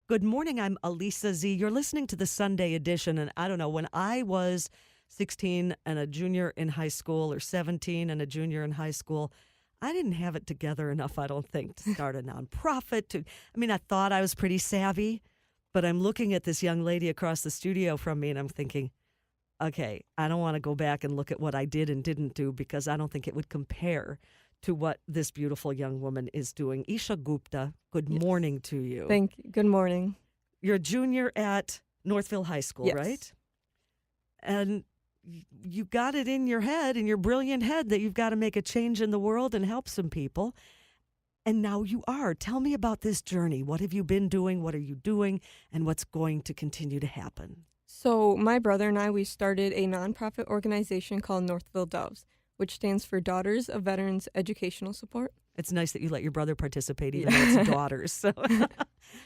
Good morning. I'm Alisa Zee. You're listening to the Sunday edition. And I don't know, when I was 16 and a junior in high school or 17 and a junior in high school, I didn't have it together enough, I don't think, to start a nonprofit. I thought I was pretty savvy, but I'm looking at this young lady across the studio from me and I'm thinking, okay, I don't want to go back and look at what I did and didn't do because I don't think it would compare to what this beautiful young woman is doing. Isha Gupta, good morning to you. Thank you. Good morning. You're a junior at Northville High School, Yes. right? And you got it in your head, in your brilliant head, that you've got to make a change in the world and help some people. And now you are. Tell me about this journey. What have you been doing? What are you doing? And what's going to continue to happen? So my brother and I, we started a nonprofit organization called Northville-DOVES, which stands for Daughters of Veterans Educational Support. It's nice that you let your brother participate, even though it's daughters. So,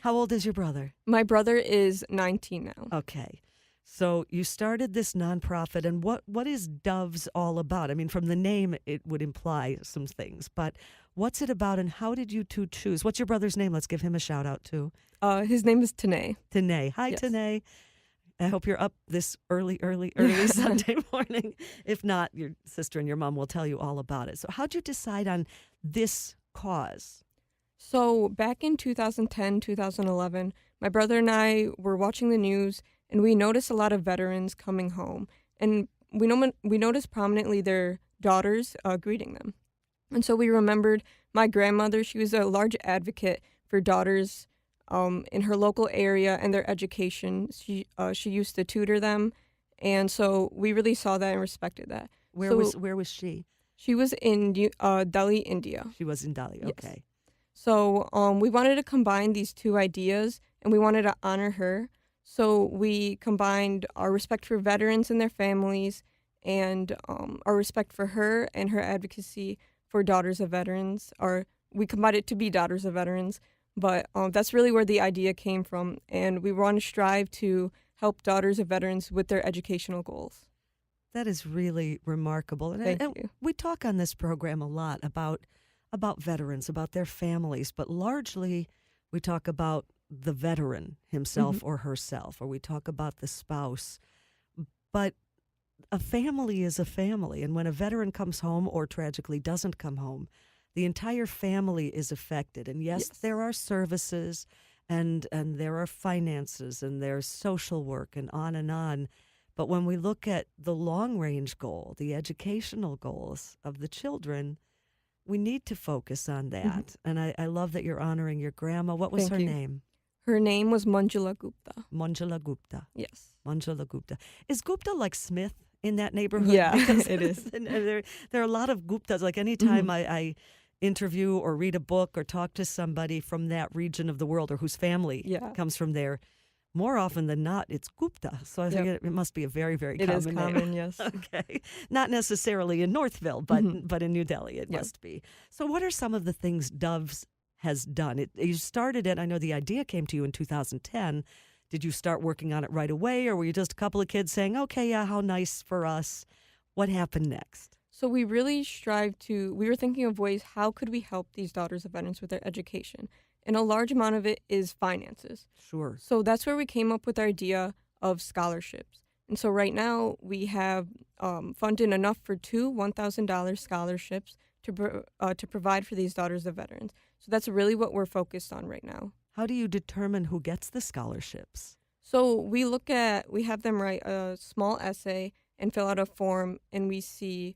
how old is your brother? My brother is 19 now. Okay. So you started this nonprofit, and what is Doves all about? I mean, from the name, it would imply some things, but what's it about, and how did you two choose? What's your brother's name? Let's give him a shout out too. His name is Tanae. Tanae. Hi, Yes. Tanae. I hope you're up this early Sunday morning. If not, your sister and your mom will tell you all about it. So how'd you decide on this cause? So back in 2010, 2011, my brother and I were watching the news, and we noticed a lot of veterans coming home. And we noticed prominently their daughters greeting them. And so we remembered my grandmother. She was a large advocate for daughters in her local area and their education. She used to tutor them, and so we really saw that and respected that. Where was she? She was in Delhi, India. She was in Delhi. Yes. Okay. So we wanted to combine these two ideas, and we wanted to honor her. So we combined our respect for veterans and their families, and our respect for her and her advocacy for daughters of veterans. Or we combined it to be Daughters of Veterans. But that's really where the idea came from, and we want to strive to help daughters of veterans with their educational goals. That is really remarkable. Thank And you. we talk on this program a lot about veterans, about their families, but largely we talk about the veteran himself or herself, or we talk about the spouse. But a family is a family, and when a veteran comes home or tragically doesn't come home, the entire family is affected. And yes, there are services and there are finances and there's social work and on. But when we look at the long-range goal, the educational goals of the children, we need to focus on that. And I love that you're honoring your grandma. What was her name? Her name was Manjula Gupta. Manjula Gupta. Yes. Manjula Gupta. Is Gupta like Smith in that neighborhood? Yeah, Because it is. and there are a lot of Guptas. Like anytime I interview or read a book or talk to somebody from that region of the world or whose family comes from there, more often than not, it's Gupta. So I think it must be a very, very common name. It is common, yes. Okay. Not necessarily in Northville, but in New Delhi it must be. So what are some of the things Doves has done? You started it, I know the idea came to you in 2010. Did you start working on it right away, or were you just a couple of kids saying, okay, yeah, how nice for us? What happened next? So we really we were thinking of ways, how could we help these daughters of veterans with their education? And a large amount of it is finances. Sure. So that's where we came up with our idea of scholarships. And so right now we have funded enough for two $1,000 scholarships to provide for these daughters of veterans. So that's really what we're focused on right now. How do you determine who gets the scholarships? So we have them write a small essay and fill out a form, and we see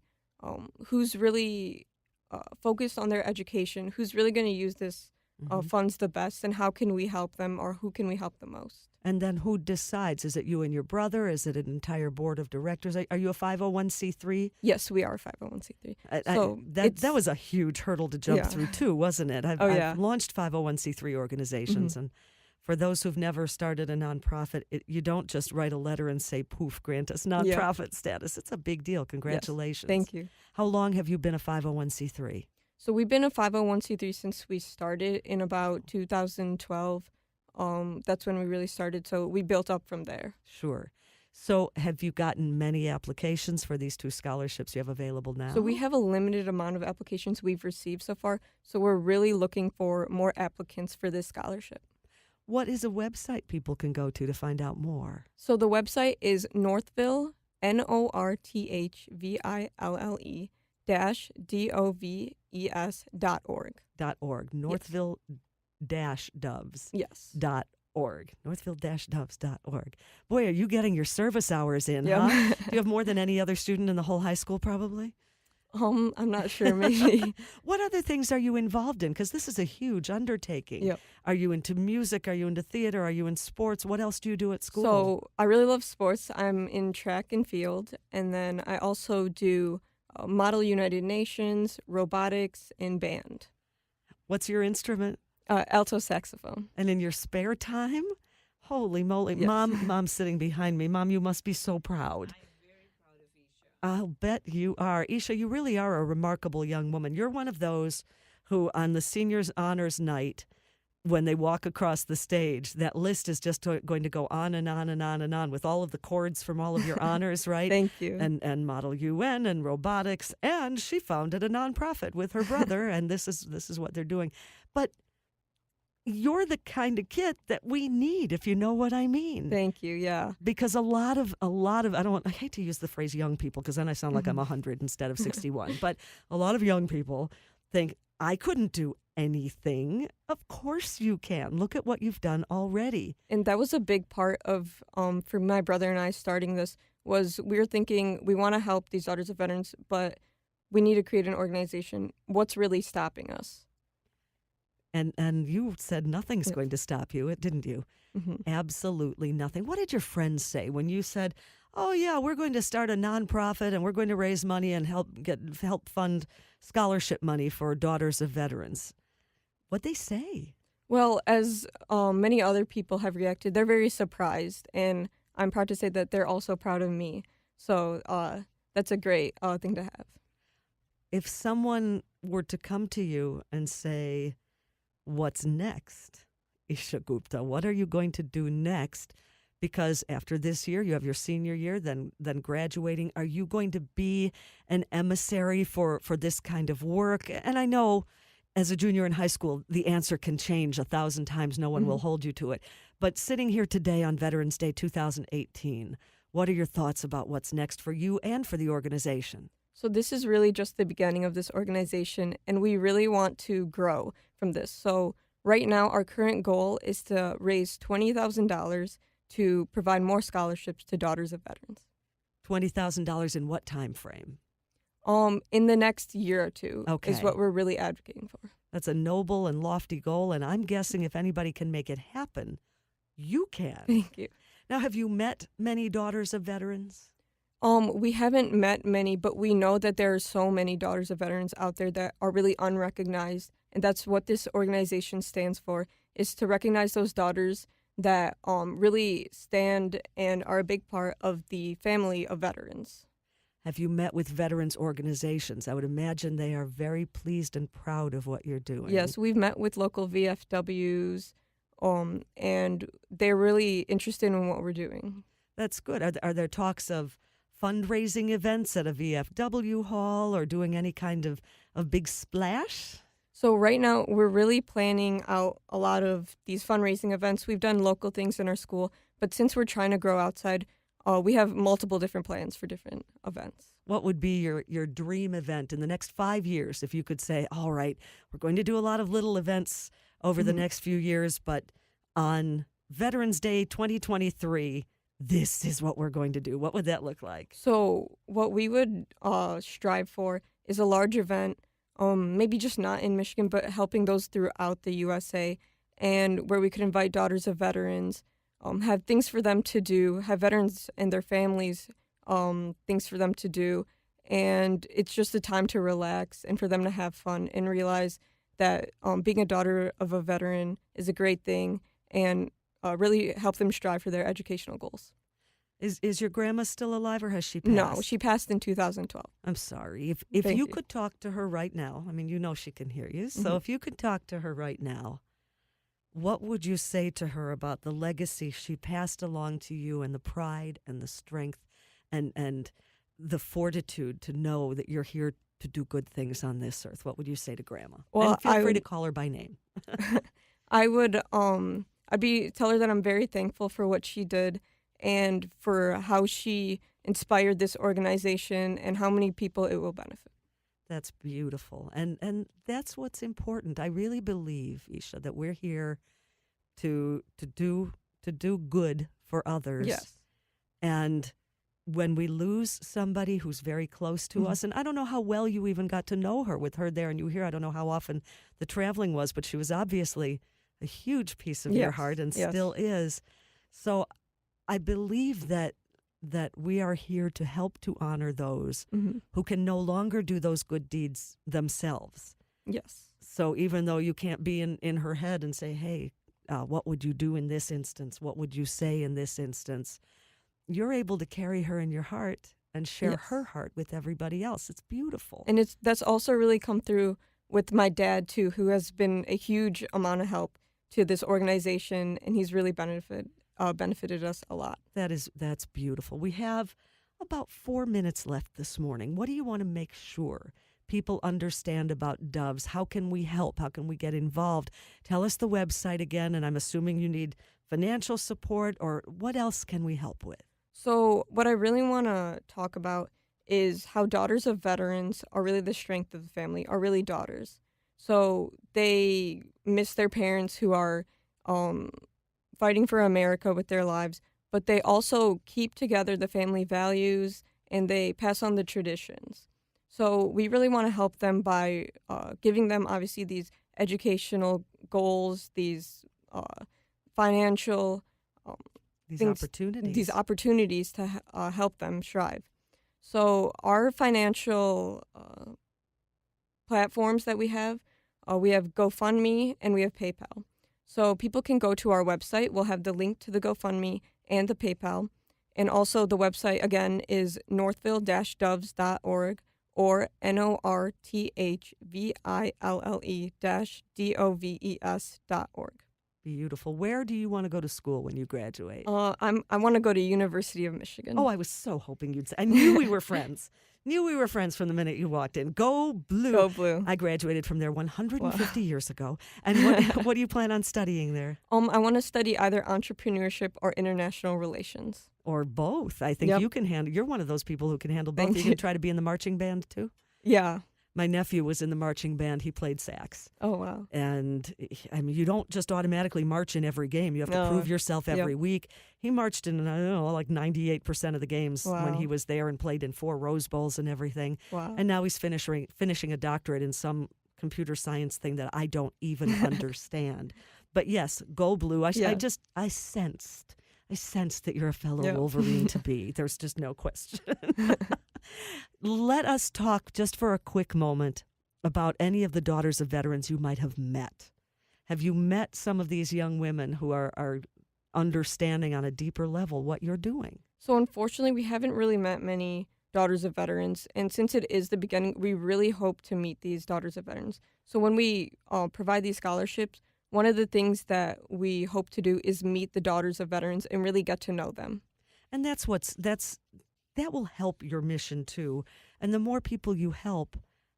who's really focused on their education, who's really going to use this funds the best, and how can we help them, or who can we help the most. And then who decides? Is it you and your brother? Is it an entire board of directors? Are you a 501c3? Yes, we are a 501c3. That was a huge hurdle to jump through too, wasn't it? I've launched 501c3 organizations, and for those who've never started a nonprofit, you don't just write a letter and say, poof, grant us nonprofit status. It's a big deal. Congratulations. Yes, thank you. How long have you been a 501c3? So we've been a 501c3 since we started in about 2012. That's when we really started. So we built up from there. Sure. So have you gotten many applications for these two scholarships you have available now? So we have a limited amount of applications we've received so far. So we're really looking for more applicants for this scholarship. What is a website people can go to find out more? So the website is Northville, Northville -DOVES.org. .org. Northville-Doves. Yes. .org. Northville-Doves.org. Boy, are you getting your service hours in, Yep. huh? Do you have more than any other student in the whole high school, probably? I'm not sure, maybe. What other things are you involved in? Because this is a huge undertaking. Yep. Are you into music? Are you into theater? Are you in sports? What else do you do at school? So I really love sports. I'm in track and field, and then I also do Model United Nations, robotics, and band. What's your instrument? Alto saxophone. And in your spare time? Holy moly. Yes. Mom's sitting behind me. Mom, you must be so proud. I'll bet you are. Isha, you really are a remarkable young woman. You're one of those who, on the seniors' honors night, when they walk across the stage, that list is just going to go on and on and on and on with all of the chords from all of your honors, right? Thank you. And Model UN and robotics. And she founded a nonprofit with her brother, and this is what they're doing. But you're the kind of kid that we need, if you know what I mean. Thank you. Yeah. Because a lot of I hate to use the phrase young people because then I sound like I'm 100 instead of 61. But a lot of young people think, I couldn't do anything. Of course you can. Look at what you've done already. And that was a big part of for my brother and I starting this was we were thinking we want to help these Daughters of Veterans, but we need to create an organization. What's really stopping us? And you said nothing's Yes. going to stop you, didn't you? Mm-hmm. Absolutely nothing. What did your friends say when you said, "Oh yeah, we're going to start a nonprofit and we're going to raise money and help fund scholarship money for Daughters of Veterans"? What'd they say? Well, as many other people have reacted, they're very surprised, and I'm proud to say that they're also proud of me. So that's a great thing to have. If someone were to come to you and say, "What's next, Isha Gupta? What are you going to do next?" Because after this year, you have your senior year, then graduating. Are you going to be an emissary for this kind of work? And I know as a junior in high school, the answer can change 1,000 times. No one will hold you to it. But sitting here today on Veterans Day 2018, what are your thoughts about what's next for you and for the organization? So this is really just the beginning of this organization, and we really want to grow from this. So right now, our current goal is to raise $20,000 to provide more scholarships to Daughters of Veterans. $20,000 in what time frame? In the next year or two Okay. is what we're really advocating for. That's a noble and lofty goal, and I'm guessing if anybody can make it happen, you can. Thank you. Now, have you met many Daughters of Veterans? We haven't met many, but we know that there are so many Daughters of Veterans out there that are really unrecognized, and that's what this organization stands for, is to recognize those daughters that really stand and are a big part of the family of veterans. Have you met with veterans organizations? I would imagine they are very pleased and proud of what you're doing. Yes, we've met with local VFWs, and they're really interested in what we're doing. That's good. Are there talks of fundraising events at a VFW hall or doing any kind of big splash? So right now, we're really planning out a lot of these fundraising events. We've done local things in our school, but since we're trying to grow outside, we have multiple different plans for different events. What would be your dream event in the next 5 years if you could say, all right, we're going to do a lot of little events over the next few years, but on Veterans Day 2023, this is what we're going to do. What would that look like? So what we would strive for is a large event, maybe just not in Michigan, but helping those throughout the USA, and where we could invite Daughters of Veterans, have things for them to do, have veterans and their families things for them to do, and it's just a time to relax and for them to have fun and realize that being a daughter of a veteran is a great thing, and really help them strive for their educational goals. Is your grandma still alive or has she passed? No, she passed in 2012. I'm sorry. If Thank you you. could talk to her right now, I mean, you know she can hear you. So if you could talk to her right now, what would you say to her about the legacy she passed along to you and the pride and the strength and the fortitude to know that you're here to do good things on this earth? What would you say to Grandma? Well, and feel free to call her by name. I tell her that I'm very thankful for what she did and for how she inspired this organization and how many people it will benefit. That's beautiful. And that's what's important. I really believe, Isha, that we're here to do good for others. Yes. And when we lose somebody who's very close to us, and I don't know how well you even got to know her with her there and you here, I don't know how often the traveling was, but she was obviously a huge piece of your heart and still is. So I believe that we are here to help to honor those who can no longer do those good deeds themselves. Yes. So even though you can't be in her head and say, hey, what would you do in this instance? What would you say in this instance? You're able to carry her in your heart and share her heart with everybody else. It's beautiful. And that's also really come through with my dad, too, who has been a huge amount of help to this organization, and he's really benefited us a lot. That's beautiful. We have about 4 minutes left this morning. What do you want to make sure people understand about Doves? How can we help? How can we get involved? Tell us the website again, and I'm assuming you need financial support, or what else can we help with? So what I really want to talk about is how daughters of veterans are really the strength of the family, are really daughters. So they miss their parents who are fighting for America with their lives, but they also keep together the family values and they pass on the traditions. So we really want to help them by giving them, obviously, these educational goals, these financial These opportunities to help them strive. So our financial platforms that we have GoFundMe and we have PayPal. So people can go to our website. We'll have the link to the GoFundMe and the PayPal. And also the website, again, is northville-doves.org or northville-doves.org. Beautiful. Where do you want to go to school when you graduate? I want to go to University of Michigan. Oh, I was so hoping you'd say. I knew we were friends. Knew we were friends from the minute you walked in. Go Blue. Go Blue. I graduated from there 150 years ago. And what do you plan on studying there? I want to study either entrepreneurship or international relations. Or both. I think you can handle. You're one of those people who can handle both. You can try to be in the marching band too? Yeah. My nephew was in the marching band. He played sax. Oh, wow. And, I mean, you don't just automatically march in every game. You have to prove yourself every week. He marched in, I don't know, like 98% of the games when he was there and played in 4 Rose Bowls and everything. Wow. And now he's finishing a doctorate in some computer science thing that I don't even understand. But, yes, go Blue. I sensed that you're a fellow Wolverine to be. There's just no question. Let us talk just for a quick moment about any of the daughters of veterans you might have met. Have you met some of these young women who are understanding on a deeper level what you're doing? So unfortunately, we haven't really met many daughters of veterans. And since it is the beginning, we really hope to meet these daughters of veterans. So when we provide these scholarships, one of the things that we hope to do is meet the daughters of veterans and really get to know them. And that will help your mission too. And the more people you help,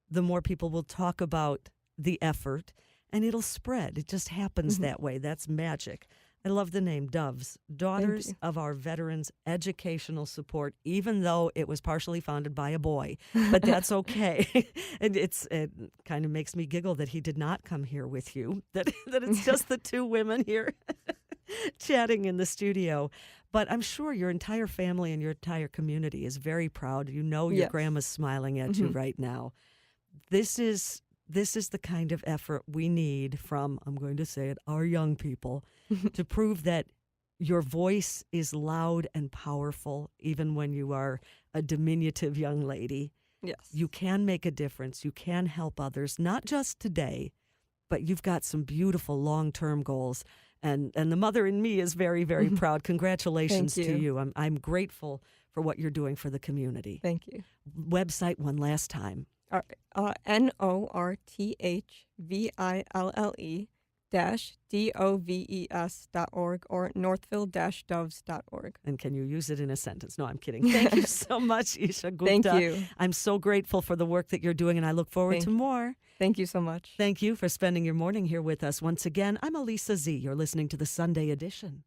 the more people will talk about the effort and it'll spread. It just happens that way. That's magic. I love the name Doves, Daughters of Our Veterans Educational Support, even though it was partially founded by a boy. But that's okay. And it kind of makes me giggle that he did not come here with you, that it's just the 2 women here chatting in the studio. But I'm sure your entire family and your entire community is very proud. You know your grandma's smiling at you right now. This is the kind of effort we need from, I'm going to say it, our young people to prove that your voice is loud and powerful, even when you are a diminutive young lady. Yes. You can make a difference. You can help others, not just today, but you've got some beautiful long-term goals. And the mother in me is very, very proud. Congratulations to you. I'm grateful for what you're doing for the community. Thank you. Website one last time. Northville Northville-DOVES.org or Northville-Doves.org. And can you use it in a sentence? No, I'm kidding. Thank you so much, Isha Gupta. Thank you. I'm so grateful for the work that you're doing, and I look forward to more. Thank you so much. Thank you for spending your morning here with us. Once again, I'm Alisa Zee. You're listening to the Sunday Edition.